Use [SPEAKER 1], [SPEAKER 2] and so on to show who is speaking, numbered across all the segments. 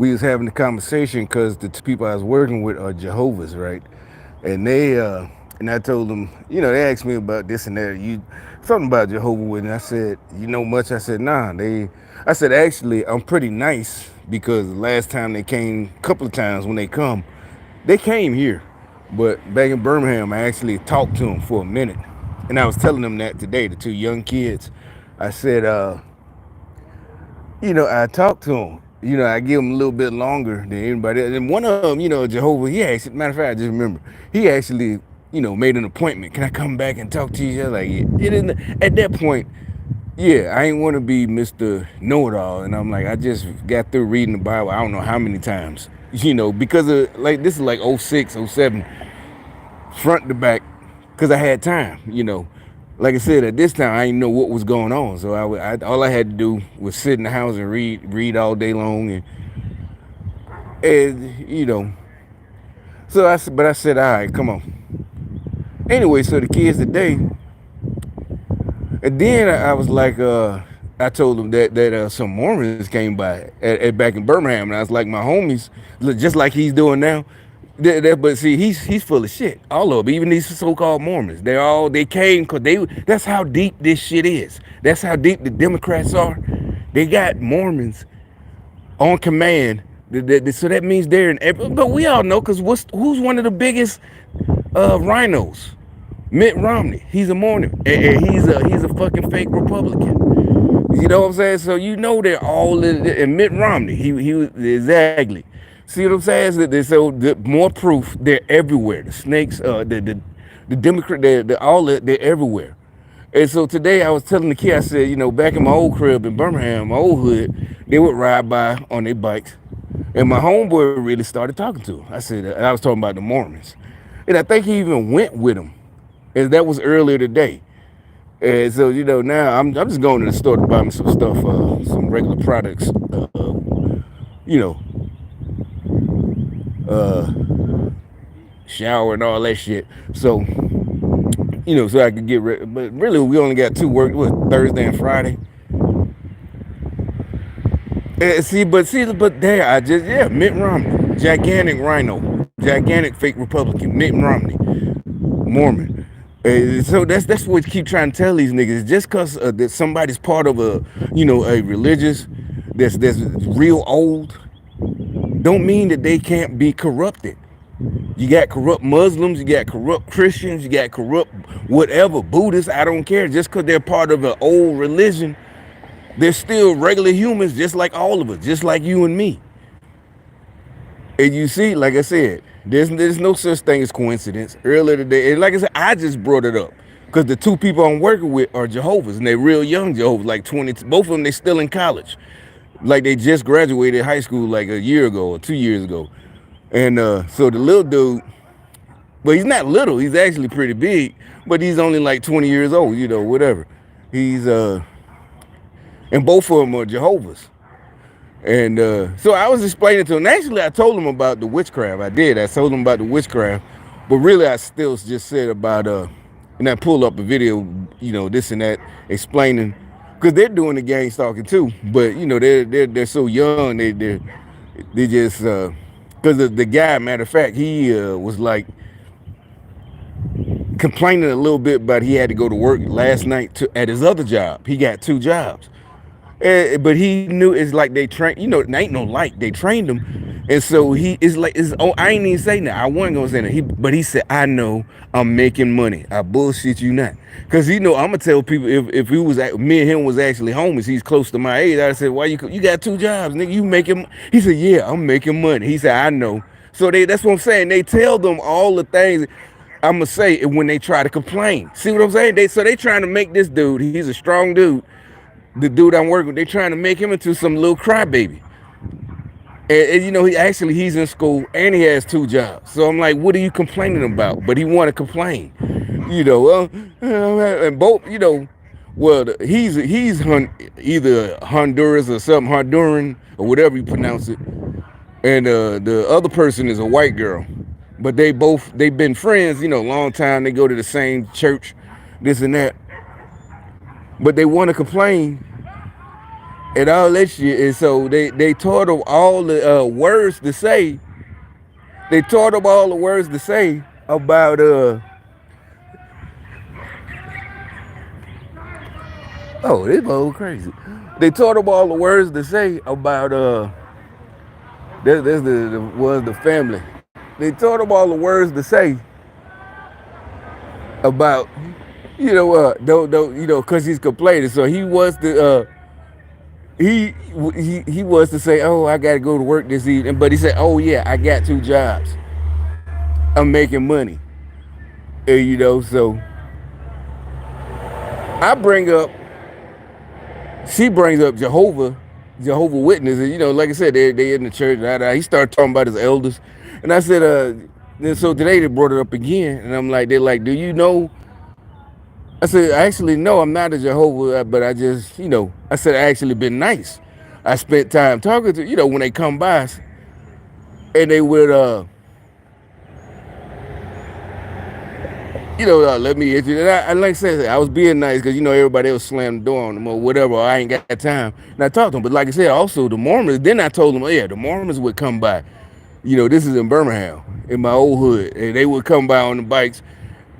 [SPEAKER 1] we was having a conversation because the two people I was working with are Jehovah's, right? And they and I told them, they asked me about this and that. You something about Jehovah Witness? I said, you know much? I said, nah. I said, actually, I'm pretty nice because the last time they came, a couple of times when they came here, but back in Birmingham, I actually talked to them for a minute, and I was telling them that today, the two young kids. I said, I talk to him. I give him a little bit longer than anybody else. And one of them, Jehovah, he actually, matter of fact, I just remember, he actually, made an appointment. Can I come back and talk to you? Like, it isn't, at that point, yeah, I ain't want to be Mr. Know-it-all. And I'm like, I just got through reading the Bible, I don't know how many times, because of, like, this is like '06, '07, front to back, because I had time. Like I said, at this time I didn't know what was going on, so all I had to do was sit in the house and read all day long, and. So I said, all right, come on. Anyway, so the kids today, and then I was like, I told them that some Mormons came by back in Birmingham, and I was like, my homies, just like he's doing now. But see, he's full of shit. All of them, even these so-called Mormons, they came because That's how deep this shit is. That's how deep the Democrats are. They got Mormons on command. So that means they're in every. But we all know because who's one of the biggest rhinos? Mitt Romney. He's a Mormon, and he's a fucking fake Republican. You know what I'm saying? So they're all in. And Mitt Romney, he was exactly. See what I'm saying? So more proof they're everywhere. The snakes, the Democrat, they're everywhere. And so today I was telling the kid, I said, back in my old crib in Birmingham, my old hood, they would ride by on their bikes. And my homeboy really started talking to him. I said, I was talking about the Mormons. And I think he even went with him. And that was earlier today. And so, now I'm just going to the store to buy me some stuff, some regular products, you know, uh, shower and all that shit. So, so I could get ready. But really, we only got two work, Thursday and Friday. But there, Mitt Romney, gigantic rhino, gigantic fake Republican, Mitt Romney, Mormon. So that's what we keep trying to tell these niggas. Just because that somebody's part of a religious that's real old, don't mean that they can't be corrupted. You got corrupt Muslims, you got corrupt Christians, you got corrupt whatever, Buddhists, I don't care. Just because they're part of an old religion, they're still regular humans just like all of us, just like you and me. And you see, like I said, there's no such thing as coincidence. Earlier today, and like I said, I just brought it up because the two people I'm working with are Jehovah's, and they're real young Jehovah's, like 20. Both of them, they still in college. Like they just graduated high school like a year ago or 2 years ago. And so the little dude, well, he's not little, he's actually pretty big, but he's only like 20 years old, whatever. He's and both of them are Jehovah's. And so I was explaining to him. Actually, I told him about the witchcraft. I told him about the witchcraft. But really, I still just said about, and I pulled up a video, this and that, explaining, because they're doing the gang stalking too. But, they're so young, they just, because the guy, matter of fact, he was like complaining a little bit about he had to go to work last night at his other job. He got two jobs. But he knew it's like they trained, there ain't no light. They trained him. And so he is like, I ain't even saying that. I wasn't going to say that. But he said, I know I'm making money. I bullshit you not. Because, I'm going to tell people if he was, me and him was actually homies, he's close to my age. I said, why you got two jobs, nigga? You making, he said, yeah, I'm making money. He said, I know. So that's what I'm saying. They tell them all the things I'm going to say when they try to complain. See what I'm saying? So they trying to make this dude, he's a strong dude. The dude I'm working with, they're trying to make him into some little crybaby. And he's in school and he has two jobs. So I'm like, what are you complaining about? But he want to complain, and both, well, he's either Honduras or something, Honduran or whatever you pronounce it. And the other person is a white girl. But they've been friends, long time. They go to the same church, this and that. But they want to complain and all that shit. And so they taught him all the words to say. They taught him all the words to say about oh, this old crazy. They taught him all the words to say about this was the family. They taught him all the words to say about don't because he's complaining. So he was the he was to say, oh, I got to go to work this evening, but he said, oh yeah, I got two jobs. I'm making money, and so I bring up she brings up Jehovah Witnesses. Like I said, they in the church. He started talking about his elders, and I said, and so today they brought it up again, and I'm like, they're like, do you know? I said, actually, no, I'm not a Jehovah, but I just, I said, I actually been nice. I spent time talking to, when they come by, and they would, let me hit you. And like I said, I was being nice because everybody else slammed the door on them or whatever. Or I ain't got time, and I talked to them. But like I said, also the Mormons. Then I told them, oh, yeah, the Mormons would come by. This is in Birmingham, in my old hood, and they would come by on the bikes.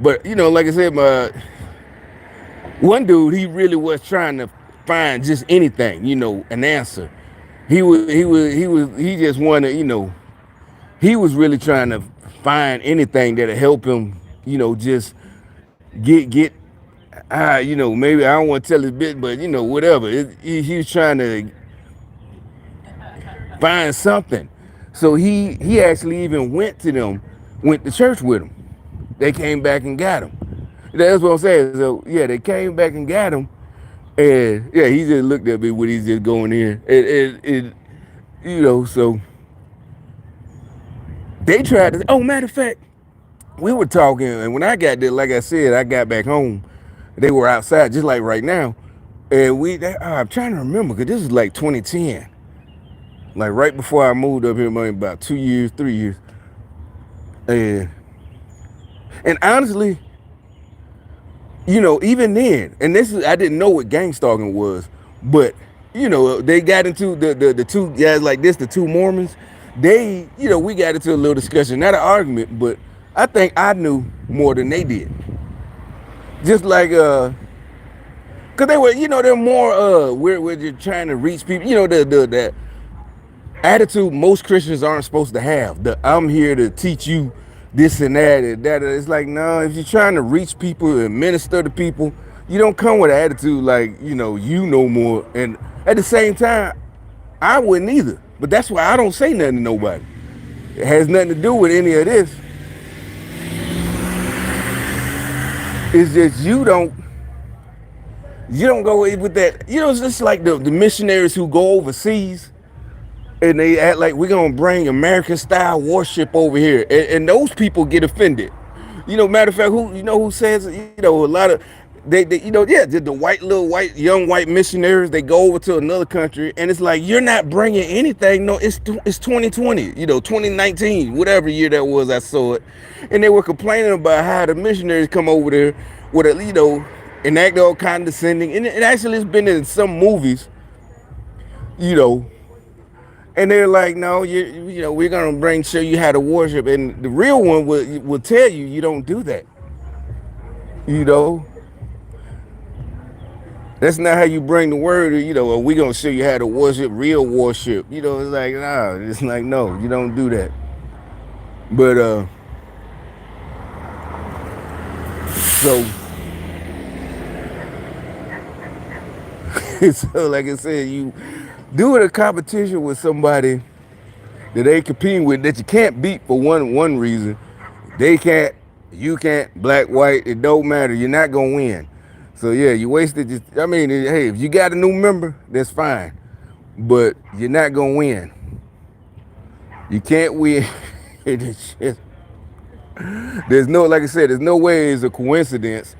[SPEAKER 1] But like I said, my one dude, he really was trying to find just anything, an answer. He just wanted, he was really trying to find anything that'll help him, just get maybe I don't want to tell his bit, but whatever. He was trying to find something. So he actually even went to church with him. They came back and got him. That's what I'm saying. So yeah, they came back and got him, and yeah, he just looked at me when he's just going in, so they tried to. Oh, matter of fact, we were talking, and when I got there, like I said, I got back home. They were outside, just like right now, and I'm trying to remember because this is like 2010, like right before I moved up here, maybe about 2 years, 3 years, and honestly, even then, and this is I didn't know what gang stalking was, but they got into the two guys like this, the two Mormons. They, we got into a little discussion, not an argument, but I think I knew more than they did. Just like cause they were, they're more we're just trying to reach people. The attitude most Christians aren't supposed to have. The I'm here to teach you this and that and that. It's like, no, if you're trying to reach people and minister to people, you don't come with an attitude like, you know more. And at the same time, I wouldn't either. But that's why I don't say nothing to nobody. It has nothing to do with any of this. It's just you don't go with that. It's just like the missionaries who go overseas and they act like we're gonna bring American style worship over here, and those people get offended. Matter of fact, who says a lot of yeah, just the young white missionaries. They go over to another country, and it's like you're not bringing anything. No, it's 2020, 2019, whatever year that was. I saw it, and they were complaining about how the missionaries come over there with and act all condescending, and it actually has been in some movies, and they're like, no, we're gonna show you how to worship, and the real one will tell you you don't do that. That's not how you bring the word. Or we gonna show you how to worship, real worship. It's like, nah, it's like, no, you don't do that. But so so like I said, you doing a competition with somebody that they competing with that you can't beat for one reason. They can't, you can't, black, white, it don't matter. You're not gonna win. So yeah, you wasted hey, if you got a new member, that's fine. But you're not gonna win. You can't win. There's no, like I said, there's no way it's a coincidence.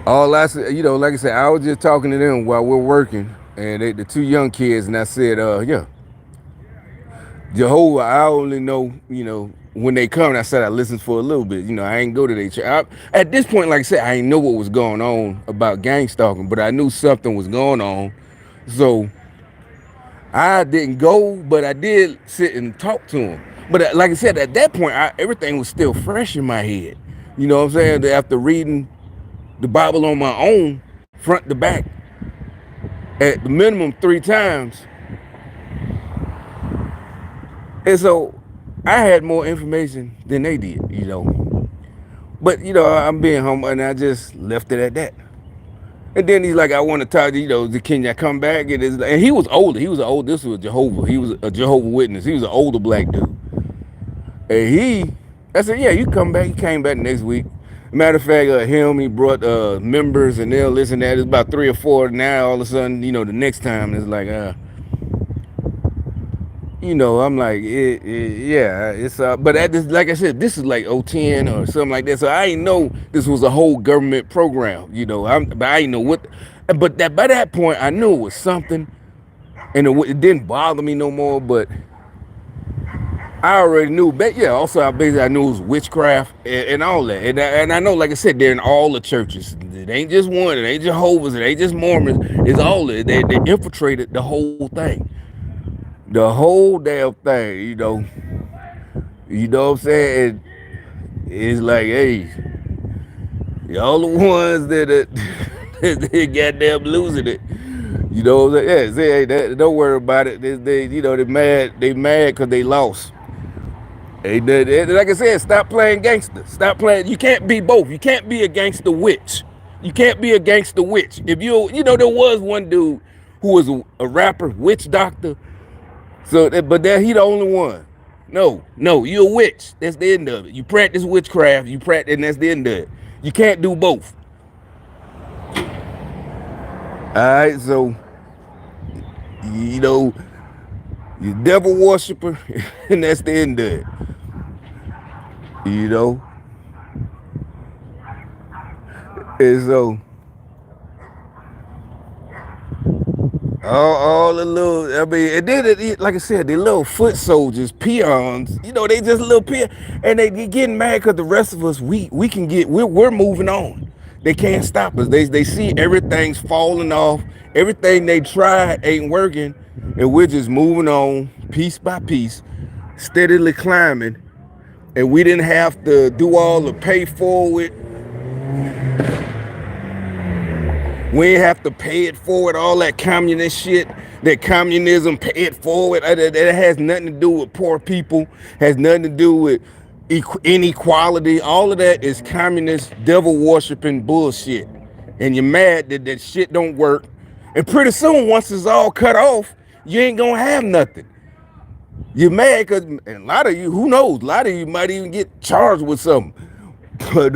[SPEAKER 1] All I said, like I said, I was just talking to them while we're working, and the two young kids, and I said, yeah, Jehovah, I only know, when they come. And I said I listened for a little bit. I ain't go to their church. At this point, like I said, I ain't know what was going on about gang stalking, but I knew something was going on. So I didn't go, but I did sit and talk to him. But like I said, at that point, everything was still fresh in my head. You know what I'm saying? After reading the Bible on my own, front to back, at the minimum 3 times. And so I had more information than they did, you know. But, you know, I'm being humble and I just left it at that. And then he's like, I want to talk to you, know, can you come back? And he was older. This was Jehovah. He was a Jehovah Witness. He was an older black dude. And I said, yeah, you come back. He came back next week. Matter of fact, he brought members and they'll listen to that. It's about 3 or 4 now. All of a sudden, you know, the next time it's like, you know, I'm like, yeah, it's but like I said, this is like 010 or something like that. So I didn't know this was a whole government program, you know. But I didn't know what, but that by that point I knew it was something, and it didn't bother me no more. But I already knew, but yeah, also I knew it was witchcraft and all that, and I know, like I said, they're in all the churches. It ain't just one. It ain't Jehovah's. It ain't just Mormons. It's all that. They infiltrated the whole thing. The whole damn thing, you know. You know what I'm saying? It's like, hey, y'all the ones that goddamn losing it. You know what I'm saying? Yeah, say, hey, don't worry about it. You know, they mad because they lost. Hey, like I said, stop playing gangster. Stop playing. You can't be both. You can't be a gangster witch. You can't be a gangster witch. If you know, there was one dude who was a rapper, witch doctor. So, but that he the only one. No, you're a witch. That's the end of it. You practice witchcraft, and that's the end of it. You can't do both. All right, so you know, you devil worshiper, and that's the end of it. You know, and so all the little, I mean, and then like I said, the little foot soldiers, peons, you know, they just little peon, and they getting mad because the rest of us, we can we're moving on. They can't stop us. They see everything's falling off, everything they try ain't working, and we're just moving on piece by piece, steadily climbing, and we didn't have to do all the pay forward. We ain't have to pay it forward, all that communist shit, that communism pay it forward. That has nothing to do with poor people, has nothing to do with inequality. All of that is communist, devil worshiping bullshit. And you're mad that that shit don't work. And pretty soon, once it's all cut off, you ain't gonna have nothing. You're mad because a lot of you, who knows, a lot of you might even get charged with something. But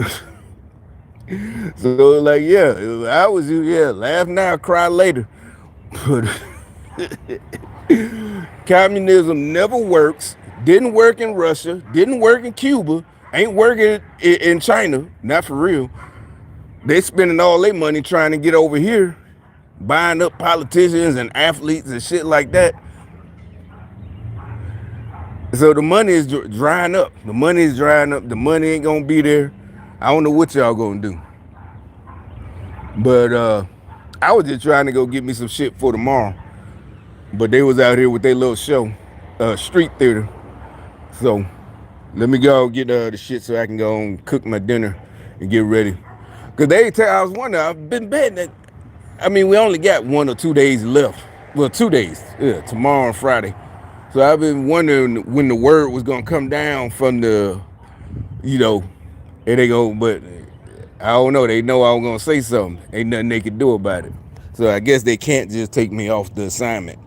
[SPEAKER 1] so like, yeah, I was you, yeah, laugh now, cry later. But communism never works. Didn't work in Russia. Didn't work in Cuba. Ain't working in China. Not for real. They spending all their money trying to get over here, buying up politicians and athletes and shit like that. So the money is drying up. The money is drying up. The money ain't gonna be there. I don't know what y'all gonna do. But I was just trying to go get me some shit for tomorrow. But they was out here with their little show, street theater. So let me go get the shit so I can go and cook my dinner and get ready. Cause I was wondering, I've been betting that, I mean, we only got 1 or 2 days left. Well, 2 days, yeah, tomorrow and Friday. So I've been wondering when the word was gonna come down from the, you know, and they go, but I don't know. They know I was gonna say something. Ain't nothing they could do about it. So I guess they can't just take me off the assignment.